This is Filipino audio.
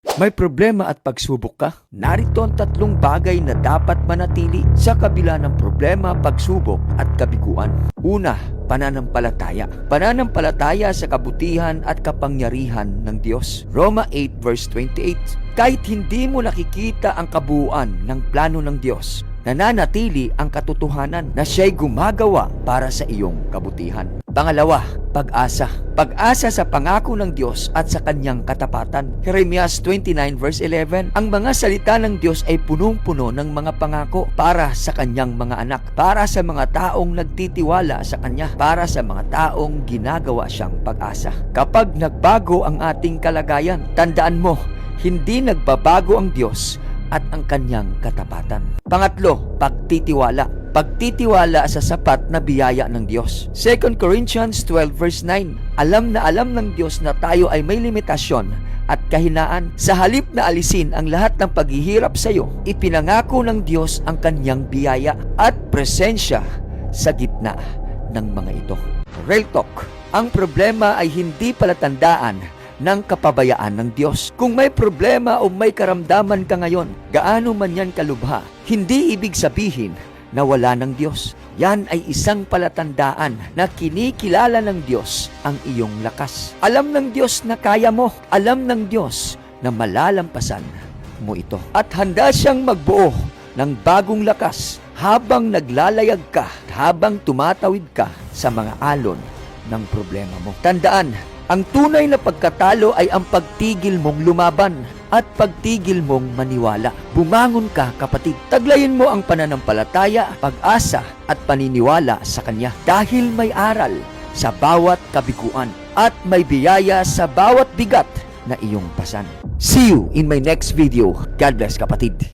May problema at pagsubok ka? Narito ang 3 bagay na dapat manatili sa kabila ng problema, pagsubok at kabiguan. Una, pananampalataya. Pananampalataya sa kabutihan at kapangyarihan ng Diyos. Roma 8 verse 28. Kahit hindi mo nakikita ang kabuuan ng plano ng Diyos, nananatili ang katotohanan na siya'y gumagawa para sa iyong kabutihan. Pangalawa, pag-asa. Pag-asa sa pangako ng Diyos at sa kanyang katapatan. Jeremias 29 verse 11, ang mga salita ng Diyos ay punong-puno ng mga pangako para sa kanyang mga anak, para sa mga taong nagtitiwala sa kanya, para sa mga taong ginagawa siyang pag-asa. Kapag nagbago ang ating kalagayan, tandaan mo, hindi nagbabago ang Diyos at ang kanyang katapatan. Pangatlo, pagtitiwala. Pagtitiwala sa sapat na biyaya ng Diyos. 2 Corinthians 12 verse 9, alam ng Diyos na tayo ay may limitasyon at kahinaan. Sa halip na alisin ang lahat ng paghihirap sa iyo, ipinangako ng Diyos ang kanyang biyaya at presensya sa gitna ng mga ito. Real talk, ang problema ay hindi palatandaan ng kapabayaan ng Diyos. Kung may problema o may karamdaman ka ngayon, gaano man yan kalubha, hindi ibig sabihin na wala ng Diyos. Yan ay isang palatandaan na kinikilala ng Diyos ang iyong lakas. Alam ng Diyos na kaya mo. Alam ng Diyos na malalampasan mo ito. At handa siyang magbuo ng bagong lakas habang naglalayag ka, habang tumatawid ka sa mga alon ng problema mo. Tandaan, ang tunay na pagkatalo ay ang pagtigil mong lumaban at pagtigil mong maniwala. Bumangon ka, kapatid. Taglayin mo ang pananampalataya, pag-asa at paniniwala sa Kanya dahil may aral sa bawat kabiguan at may biyaya sa bawat bigat na iyong pasan. See you in my next video. God bless, kapatid.